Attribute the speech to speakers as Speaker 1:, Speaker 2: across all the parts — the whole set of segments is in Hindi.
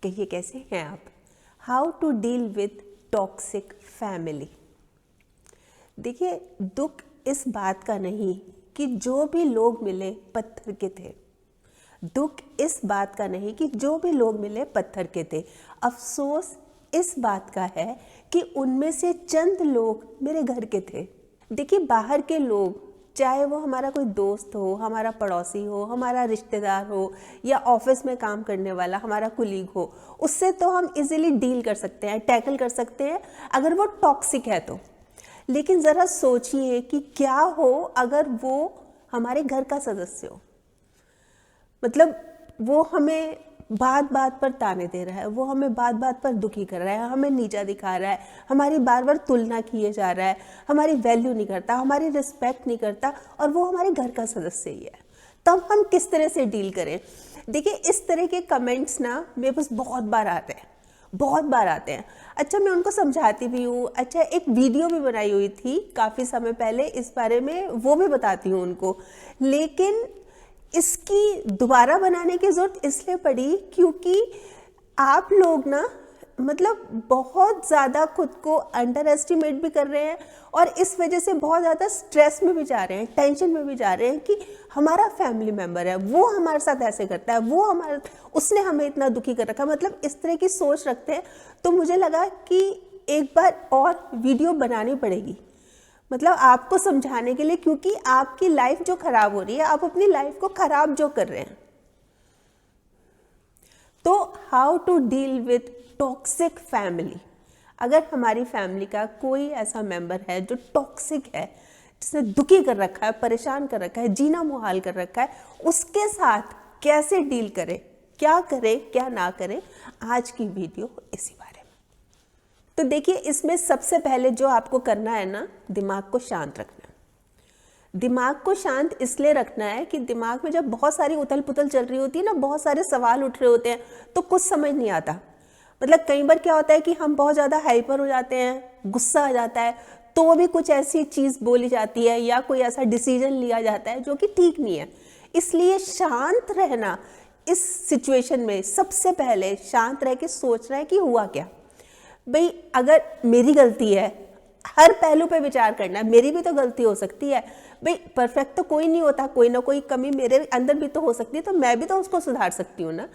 Speaker 1: कहिए कैसे हैं आप। How to deal with toxic family. देखिए, दुख इस बात का नहीं कि जो भी लोग मिले पत्थर के थे। दुख इस बात का नहीं कि जो भी लोग मिले पत्थर के थे। अफसोस इस बात का है कि उनमें से चंद लोग मेरे घर के थे। देखिए, बाहर के लोग, चाहे वो हमारा कोई दोस्त हो, हमारा पड़ोसी हो, हमारा रिश्तेदार हो, या ऑफिस में काम करने वाला हमारा कुलीग हो, उससे तो हम इजीली डील कर सकते हैं, टैकल कर सकते हैं अगर वो टॉक्सिक है तो। लेकिन ज़रा सोचिए कि क्या हो अगर वो हमारे घर का सदस्य हो। मतलब वो हमें बात बात पर ताने दे रहा है, वो हमें बात बात पर दुखी कर रहा है, हमें नीचा दिखा रहा है, हमारी बार बार तुलना किए जा रहा है, हमारी वैल्यू नहीं करता, हमारी रिस्पेक्ट नहीं करता, और वो हमारे घर का सदस्य ही है। तब हम किस तरह से डील करें। देखिए, इस तरह के कमेंट्स ना मेरे पास बहुत बार आते हैं, बहुत बार आते हैं। अच्छा, मैं उनको समझाती भी हूँ। अच्छा, एक वीडियो भी बनाई हुई थी काफ़ी समय पहले इस बारे में, वो भी बताती हूँ उनको। लेकिन इसकी दोबारा बनाने की ज़रूरत इसलिए पड़ी क्योंकि आप लोग ना मतलब बहुत ज़्यादा खुद को अंडर एस्टिमेट भी कर रहे हैं, और इस वजह से बहुत ज़्यादा स्ट्रेस में भी जा रहे हैं, टेंशन में भी जा रहे हैं कि हमारा फैमिली मेम्बर है, वो हमारे साथ ऐसे करता है, वो उसने हमें इतना दुखी कर रखा। मतलब इस तरह की सोच रखते हैं। तो मुझे लगा कि एक बार और वीडियो बनानी पड़ेगी, मतलब आपको समझाने के लिए, क्योंकि आपकी लाइफ जो खराब हो रही है, आप अपनी लाइफ को खराब जो कर रहे हैं। तो how to deal with toxic family. अगर हमारी फैमिली का कोई ऐसा मेंबर है जो टॉक्सिक है, जिसने दुखी कर रखा है, परेशान कर रखा है, जीना मुहाल कर रखा है, उसके साथ कैसे डील करें, क्या करें, क्या ना करें, आज की वीडियो इसी बारे में। तो देखिए, इसमें सबसे पहले जो आपको करना है ना, दिमाग को शांत रखना है। दिमाग को शांत इसलिए रखना है कि दिमाग में जब बहुत सारी उथल पुथल चल रही होती है ना, बहुत सारे सवाल उठ रहे होते हैं, तो कुछ समझ नहीं आता। मतलब कई बार क्या होता है कि हम बहुत ज़्यादा हाइपर हो जाते हैं, गुस्सा आ जाता है, तो भी कुछ ऐसी चीज़ बोली जाती है या कोई ऐसा डिसीजन लिया जाता है जो कि ठीक नहीं है। इसलिए शांत रहना इस सिचुएशन में, सबसे पहले शांत रह के सोचना है कि हुआ क्या। भाई, अगर मेरी गलती है, हर पहलू पे विचार करना है, मेरी भी तो गलती हो सकती है। भाई, परफेक्ट तो कोई नहीं होता, कोई ना कोई कमी मेरे अंदर भी तो हो सकती है, तो मैं भी तो उसको सुधार सकती हूँ ना।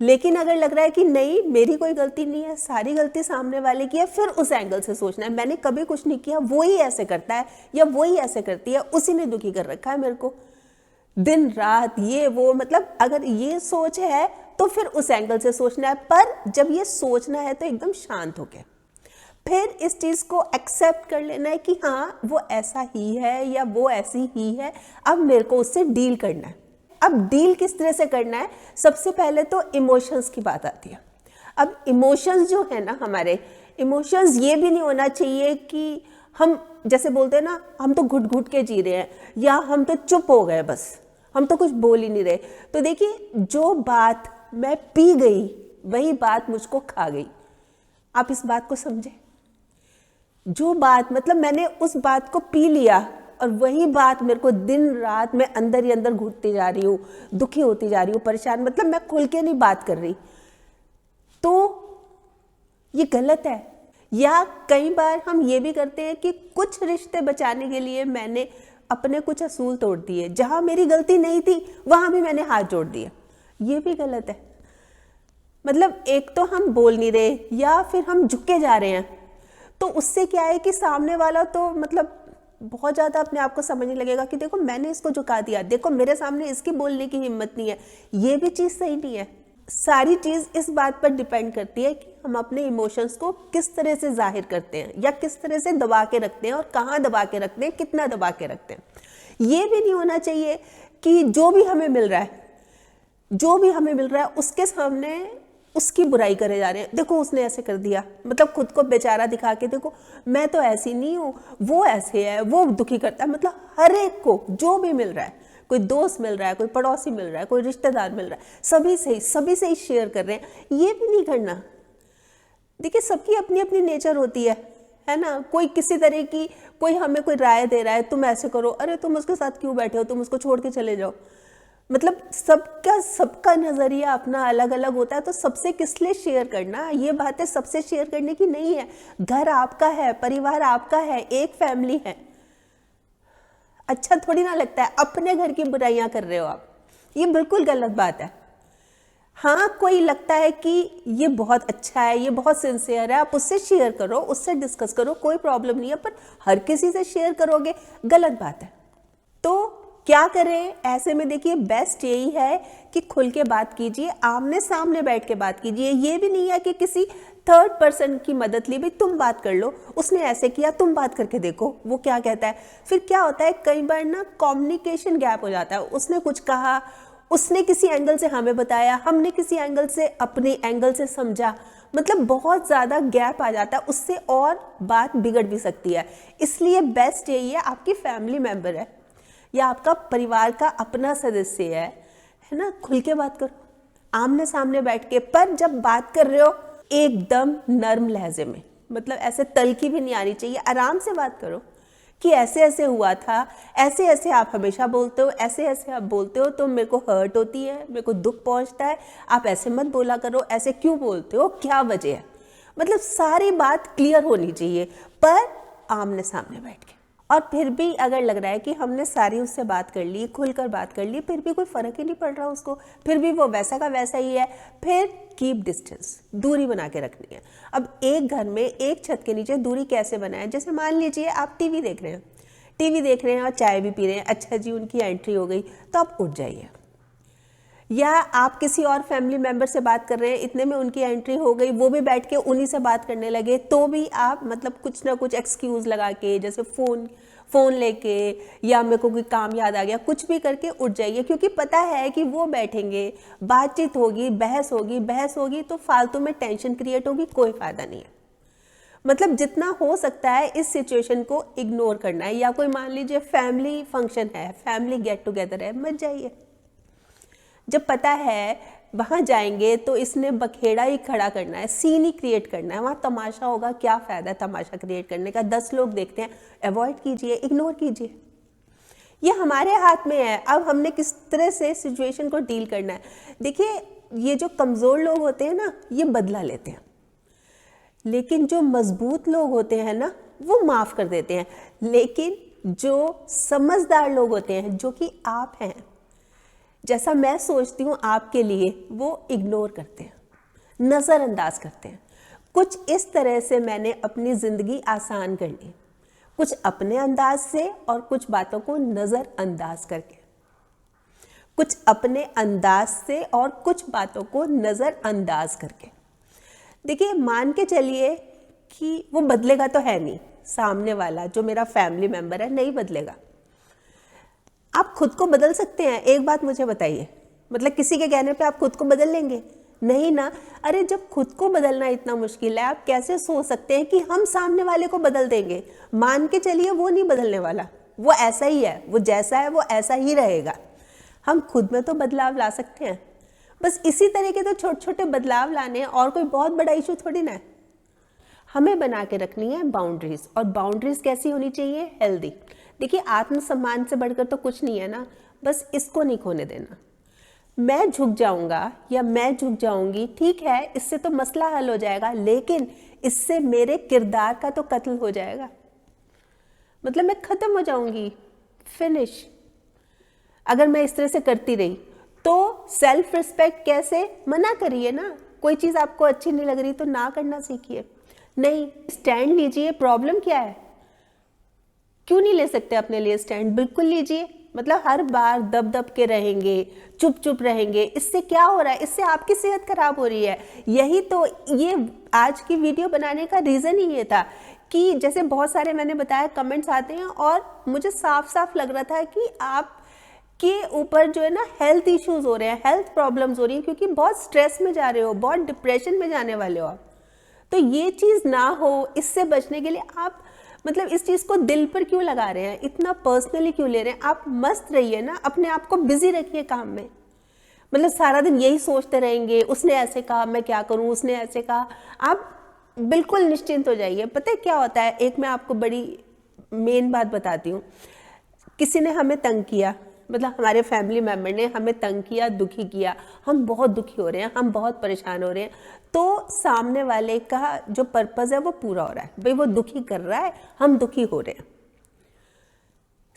Speaker 1: लेकिन अगर लग रहा है कि नहीं, मेरी कोई गलती नहीं है, सारी गलती सामने वाले की है, फिर उस एंगल से सोचना है, मैंने कभी कुछ नहीं किया, वो ही ऐसे करता है या वो ही ऐसे करती है, उसी ने दुखी कर रखा है मेरे को दिन रात, ये वो। मतलब अगर ये सोच है तो फिर उस एंगल से सोचना है। पर जब ये सोचना है तो एकदम शांत होकर फिर इस चीज़ को एक्सेप्ट कर लेना है कि हाँ, वो ऐसा ही है या वो ऐसी ही है, अब मेरे को उससे डील करना है। अब डील किस तरह से करना है, सबसे पहले तो इमोशंस की बात आती है। अब इमोशंस जो है ना, हमारे इमोशंस ये भी नहीं होना चाहिए कि हम जैसे बोलते हैं ना, हम तो घुट घुट के जी रहे हैं, या हम तो चुप हो गए, बस हम तो कुछ बोल ही नहीं रहे। तो देखिए, जो बात मैं पी गई वही बात मुझको खा गई। आप इस बात को समझे। जो बात, मतलब मैंने उस बात को पी लिया, और वही बात मेरे को दिन रात मैं अंदर ही अंदर घुटती जा रही हूँ, दुखी होती जा रही हूँ, परेशान, मतलब मैं खुल के नहीं बात कर रही, तो ये गलत है। या कई बार हम ये भी करते हैं कि कुछ रिश्ते बचाने के लिए मैंने अपने कुछ असूल तोड़ दिए, जहां मेरी गलती नहीं थी वहां भी मैंने हाथ जोड़ दिए, ये भी गलत है। मतलब एक तो हम बोल नहीं रहे, या फिर हम झुके जा रहे हैं, तो उससे क्या है कि सामने वाला तो मतलब बहुत ज़्यादा अपने आप को समझने लगेगा कि देखो, मैंने इसको झुका दिया, देखो मेरे सामने इसकी बोलने की हिम्मत नहीं है, ये भी चीज़ सही नहीं है। सारी चीज़ इस बात पर डिपेंड करती है कि हम अपने इमोशंस को किस तरह से जाहिर करते हैं, या किस तरह से दबा के रखते हैं, और कहाँ दबा के रखते हैं, कितना दबा के रखते हैं। ये भी नहीं होना चाहिए कि जो भी हमें मिल रहा है, जो भी हमें मिल रहा है उसके सामने उसकी बुराई करे जा रहे हैं। देखो, उसने ऐसे कर दिया, मतलब खुद को बेचारा दिखा के, देखो मैं तो ऐसी नहीं हूँ, वो ऐसे है, वो दुखी करता है। मतलब हर एक को जो भी मिल रहा है, कोई दोस्त मिल रहा है, कोई पड़ोसी मिल रहा है, कोई रिश्तेदार मिल रहा है, सभी से ही शेयर कर रहे हैं, ये भी नहीं करना। देखिए, सबकी अपनी अपनी नेचर होती है ना। कोई किसी तरह की, कोई हमें कोई राय दे रहा है, तुम ऐसे करो, अरे तुम उसके साथ क्यों बैठे हो, तुम उसको छोड़ के चले जाओ। मतलब सबका नज़रिया अपना अलग अलग होता है, तो सबसे किस लिए शेयर करना? ये बातें सबसे शेयर करने की नहीं है। घर आपका है, परिवार आपका है, एक फैमिली है। अच्छा थोड़ी ना लगता है अपने घर की बुराइयां कर रहे हो आप, ये बिल्कुल गलत बात है। हाँ, कोई लगता है कि ये बहुत अच्छा है, ये बहुत सिंसियर है, आप उससे शेयर करो, उससे डिस्कस करो, कोई प्रॉब्लम नहीं है, पर हर किसी से शेयर करोगे, गलत बात है। तो क्या करें ऐसे में? देखिए, बेस्ट यही है कि खुल के बात कीजिए, आमने सामने बैठ के बात कीजिए। ये भी नहीं है कि किसी थर्ड पर्सन की मदद ली, भाई तुम बात कर लो, उसने ऐसे किया, तुम बात करके देखो वो क्या कहता है। फिर क्या होता है, कई बार ना कम्युनिकेशन गैप हो जाता है। उसने कुछ कहा, उसने किसी एंगल से हमें बताया, हमने किसी एंगल से अपने एंगल से समझा, मतलब बहुत ज़्यादा गैप आ जाता है, उससे और बात बिगड़ भी सकती है। इसलिए बेस्ट यही है, आपकी फैमिली मेम्बर है या आपका परिवार का अपना सदस्य है ना, खुल के बात करो, आमने सामने बैठ के। पर जब बात कर रहे हो एकदम नर्म लहजे में, मतलब ऐसे तल्खी भी नहीं आनी चाहिए, आराम से बात करो कि ऐसे ऐसे हुआ था, ऐसे ऐसे आप हमेशा बोलते हो, ऐसे ऐसे आप बोलते हो तो मेरे को हर्ट होती है, मेरे को दुख पहुंचता है, आप ऐसे मत बोला करो, ऐसे क्यों बोलते हो, क्या वजह है। मतलब सारी बात क्लियर होनी चाहिए, पर आमने सामने बैठ के। और फिर भी अगर लग रहा है कि हमने सारी उससे बात कर ली, खुलकर बात कर ली, फिर भी कोई फ़र्क ही नहीं पड़ रहा उसको, फिर भी वो वैसा का वैसा ही है, फिर कीप डिस्टेंस, दूरी बना के रखनी है। अब एक घर में एक छत के नीचे दूरी कैसे बनाए? जैसे मान लीजिए आप टीवी देख रहे हैं और चाय भी पी रहे हैं, अच्छा जी उनकी एंट्री हो गई तो आप उठ जाइए। या आप किसी और फैमिली मेंबर से बात कर रहे हैं, इतने में उनकी एंट्री हो गई, वो भी बैठ के उन्हीं से बात करने लगे, तो भी आप मतलब कुछ ना कुछ एक्सक्यूज़ लगा के, जैसे फ़ोन लेके, या मेरे को कोई काम याद आ गया, कुछ भी करके उठ जाइए, क्योंकि पता है कि वो बैठेंगे, बातचीत होगी, बहस होगी तो फालतू में टेंशन क्रिएट होगी, कोई फ़ायदा नहीं है। मतलब जितना हो सकता है इस सिचुएशन को इग्नोर करना है। या कोई मान लीजिए फैमिली फंक्शन है, फैमिली गेट टुगेदर है, मत जाइए। जब पता है वहाँ जाएंगे तो इसने बखेड़ा ही खड़ा करना है, सीन ही क्रिएट करना है, वहाँ तमाशा होगा, क्या फ़ायदा है तमाशा क्रिएट करने का, 10 लोग देखते हैं, अवॉइड कीजिए, इग्नोर कीजिए। ये हमारे हाथ में है, अब हमने किस तरह से सिचुएशन को डील करना है। देखिए, ये जो कमज़ोर लोग होते हैं ना, ये बदला लेते हैं, लेकिन जो मजबूत लोग होते हैं ना, वो माफ़ कर देते हैं। लेकिन जो समझदार लोग होते हैं, जो कि आप हैं, जैसा मैं सोचती हूँ आपके लिए, वो इग्नोर करते हैं, नज़रअंदाज करते हैं। कुछ इस तरह से मैंने अपनी ज़िंदगी आसान कर ली, कुछ अपने अंदाज से और कुछ बातों को नज़रअंदाज करके, कुछ अपने अंदाज से और कुछ बातों को नज़रअंदाज करके। देखिए, मान के चलिए कि वो बदलेगा तो है नहीं, सामने वाला जो मेरा फैमिली मेम्बर है नहीं बदलेगा। आप खुद को बदल सकते हैं? एक बात मुझे बताइए, मतलब किसी के कहने पे आप खुद को बदल लेंगे? नहीं ना। अरे जब खुद को बदलना इतना मुश्किल है, आप कैसे सोच सकते हैं कि हम सामने वाले को बदल देंगे? मान के चलिए वो नहीं बदलने वाला, वो ऐसा ही है, वो जैसा है वो ऐसा ही रहेगा। हम खुद में तो बदलाव ला सकते हैं, बस इसी तरह के तो छोटे छोटे बदलाव लाने हैं, और कोई बहुत बड़ा इशू थोड़ी ना है। हमें बना के रखनी है बाउंड्रीज, और बाउंड्रीज कैसी होनी चाहिए? हेल्दी। देखिए, आत्मसम्मान से बढ़कर तो कुछ नहीं है ना, बस इसको नहीं खोने देना। मैं झुक जाऊंगा या मैं झुक जाऊंगी, ठीक है, इससे तो मसला हल हो जाएगा, लेकिन इससे मेरे किरदार का तो कत्ल हो जाएगा, मतलब मैं खत्म हो जाऊंगी, फिनिश। अगर मैं इस तरह से करती रही तो सेल्फ रिस्पेक्ट कैसे? मना करिए ना, कोई चीज़ आपको अच्छी नहीं लग रही तो ना करना सीखिए। नहीं, स्टैंड लीजिए, प्रॉब्लम क्या है? क्यों नहीं ले सकते अपने लिए स्टैंड? बिल्कुल लीजिए। मतलब हर बार दब दब के रहेंगे, चुप चुप रहेंगे, इससे क्या हो रहा है? इससे आपकी सेहत खराब हो रही है। यही तो ये आज की वीडियो बनाने का रीज़न ही ये था कि जैसे बहुत सारे मैंने बताया कमेंट्स आते हैं, और मुझे साफ साफ लग रहा था कि आप के ऊपर जो है ना हेल्थ इश्यूज हो रहे हैं, हेल्थ प्रॉब्लम्स हो रही हैं, क्योंकि बहुत स्ट्रेस में जा रहे हो, बहुत डिप्रेशन में जाने वाले हो आप। तो ये चीज़ ना हो, इससे बचने के लिए आप मतलब इस चीज़ को दिल पर क्यों लगा रहे हैं, इतना पर्सनली क्यों ले रहे हैं? आप मस्त रहिए ना, अपने आप को बिजी रखिए काम में। मतलब सारा दिन यही सोचते रहेंगे, उसने ऐसे कहा मैं क्या करूं, उसने ऐसे कहा। आप बिल्कुल निश्चिंत हो जाइए। पता है क्या होता है, एक मैं आपको बड़ी मेन बात बताती हूँ। किसी ने हमें तंग किया, मतलब हमारे फैमिली मेम्बर ने हमें तंग किया, दुखी किया, हम बहुत दुखी हो रहे हैं, हम बहुत परेशान हो रहे हैं, तो सामने वाले का जो पर्पज़ है वो पूरा हो रहा है। भाई वो दुखी कर रहा है, हम दुखी हो रहे हैं।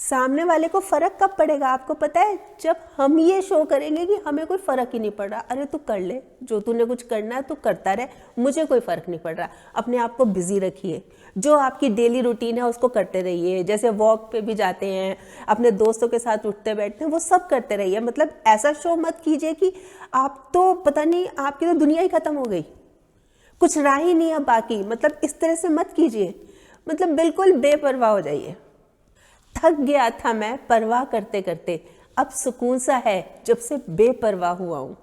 Speaker 1: सामने वाले को फर्क कब पड़ेगा आपको पता है? जब हम ये शो करेंगे कि हमें कोई फर्क ही नहीं पड़ रहा। अरे तू कर ले, जो तूने कुछ करना है तू करता रहे, मुझे कोई फर्क नहीं पड़ रहा। अपने आप को बिजी रखिए, जो आपकी डेली रूटीन है उसको करते रहिए। जैसे वॉक पे भी जाते हैं, अपने दोस्तों के साथ उठते बैठते हैं, वो सब करते रहिए। मतलब ऐसा शो मत कीजिए कि आप तो पता नहीं, आपकी तो दुनिया ही खत्म हो गई, कुछ रहा ही नहीं है बाकी। मतलब इस तरह से मत कीजिए, मतलब बिल्कुल बेपरवाह हो जाइए। थक गया था मैं परवाह करते करते, अब सुकून सा है जब से बेपरवाह हुआ हूँ।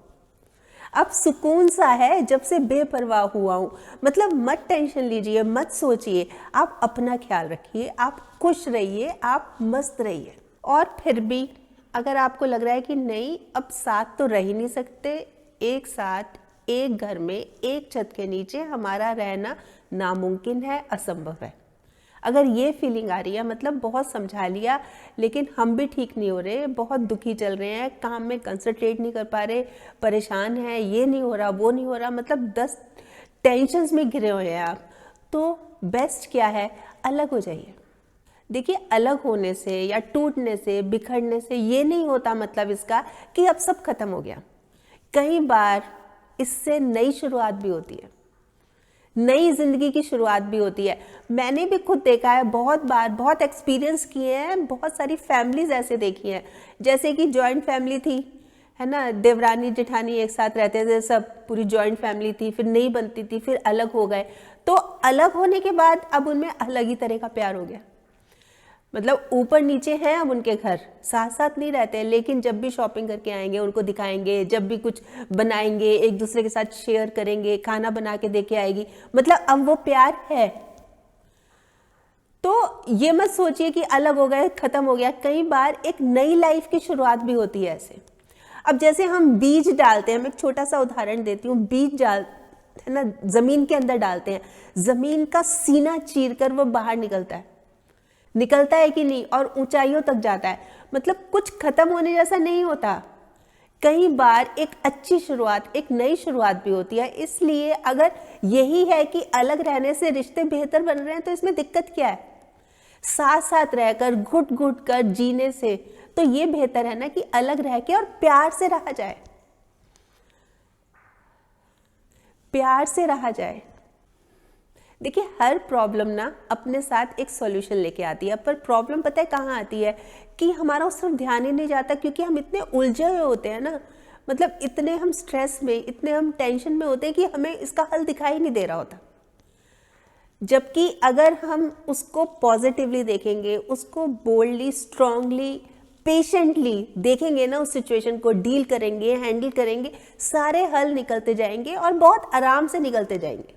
Speaker 1: अब सुकून सा है जब से बेपरवाह हुआ हूँ। मतलब मत टेंशन लीजिए, मत सोचिए, आप अपना ख्याल रखिए, आप खुश रहिए, आप मस्त रहिए। और फिर भी अगर आपको लग रहा है कि नहीं अब साथ तो रह ही नहीं सकते, एक साथ एक घर में एक छत के नीचे हमारा रहना नामुमकिन है, असंभव है, अगर ये फीलिंग आ रही है, मतलब बहुत समझा लिया लेकिन हम भी ठीक नहीं हो रहे, बहुत दुखी चल रहे हैं, काम में कंसंट्रेट नहीं कर पा रहे, परेशान हैं, ये नहीं हो रहा, वो नहीं हो रहा, मतलब 10 टेंशन्स में घिरे हुए हैं आप, तो बेस्ट क्या है, अलग हो जाइए। देखिए अलग होने से या टूटने से, बिखरने से ये नहीं होता मतलब इसका कि अब सब खत्म हो गया। कई बार इससे नई शुरुआत भी होती है, नई जिंदगी की शुरुआत भी होती है। मैंने भी खुद देखा है बहुत बार, बहुत एक्सपीरियंस किए हैं, बहुत सारी फैमिलीज ऐसे देखी हैं। जैसे कि जॉइंट फैमिली थी, है ना, देवरानी जेठानी एक साथ रहते थे, सब पूरी जॉइंट फैमिली थी, फिर नहीं बनती थी, फिर अलग हो गए, तो अलग होने के बाद अब उनमें अलग ही तरह का प्यार हो गया। मतलब ऊपर नीचे हैं अब उनके घर, साथ साथ नहीं रहते हैं, लेकिन जब भी शॉपिंग करके आएंगे उनको दिखाएंगे, जब भी कुछ बनाएंगे एक दूसरे के साथ शेयर करेंगे, खाना बना के दे के आएगी, मतलब अब वो प्यार है। तो ये मत सोचिए कि अलग हो गए, खत्म हो गया। कई बार एक नई लाइफ की शुरुआत भी होती है ऐसे। अब जैसे हम बीज डालते हैं, मैं एक छोटा सा उदाहरण देती हूँ, बीज डाल है ना, जमीन के अंदर डालते हैं, जमीन का सीना चीर कर वो बाहर निकलता है कि नहीं, और ऊंचाइयों तक जाता है। मतलब कुछ खत्म होने जैसा नहीं होता, कई बार एक अच्छी शुरुआत, एक नई शुरुआत भी होती है। इसलिए अगर यही है कि अलग रहने से रिश्ते बेहतर बन रहे हैं, तो इसमें दिक्कत क्या है? साथ साथ रहकर घुट घुट कर जीने से तो ये बेहतर है ना कि अलग रह के और प्यार से रहा जाए, प्यार से रहा जाए। देखिए हर प्रॉब्लम ना अपने साथ एक सॉल्यूशन लेके आती है, पर प्रॉब्लम पता है कहाँ आती है कि हमारा उस तरफ ध्यान ही नहीं जाता, क्योंकि हम इतने उलझे हुए होते हैं ना, मतलब इतने हम स्ट्रेस में, इतने हम टेंशन में होते हैं कि हमें इसका हल दिखाई नहीं दे रहा होता। जबकि अगर हम उसको पॉजिटिवली देखेंगे, उसको बोल्डली, स्ट्रांगली, पेशेंटली देखेंगे ना, उस सिचुएशन को डील करेंगे, हैंडल करेंगे, सारे हल निकलते जाएंगे और बहुत आराम से निकलते जाएंगे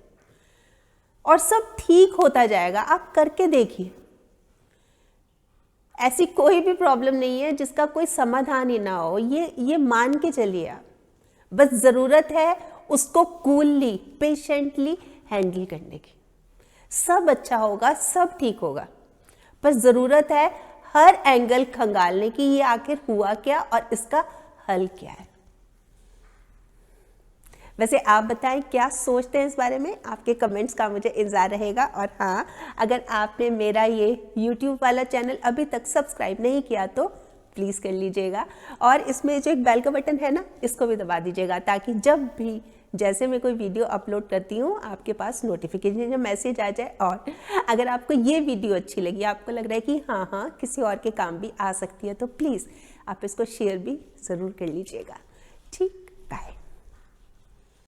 Speaker 1: और सब ठीक होता जाएगा। आप करके देखिए, ऐसी कोई भी प्रॉब्लम नहीं है जिसका कोई समाधान ही ना हो, ये मान के चलिए आप। बस ज़रूरत है उसको कूलली, पेशेंटली हैंडल करने की। सब अच्छा होगा, सब ठीक होगा, पर ज़रूरत है हर एंगल खंगालने की, ये आखिर हुआ क्या और इसका हल क्या है। वैसे आप बताएं क्या सोचते हैं इस बारे में, आपके कमेंट्स का मुझे इंतज़ार रहेगा। और हाँ, अगर आपने मेरा ये YouTube वाला चैनल अभी तक सब्सक्राइब नहीं किया तो प्लीज़ कर लीजिएगा, और इसमें जो एक बेल का बटन है ना, इसको भी दबा दीजिएगा, ताकि जब भी जैसे मैं कोई वीडियो अपलोड करती हूँ आपके पास नोटिफिकेशन या मैसेज आ जाए। और अगर आपको ये वीडियो अच्छी लगी, आपको लग रहा है कि हाँ किसी और के काम भी आ सकती है, तो प्लीज़ आप इसको शेयर भी ज़रूर कर लीजिएगा। ठीक।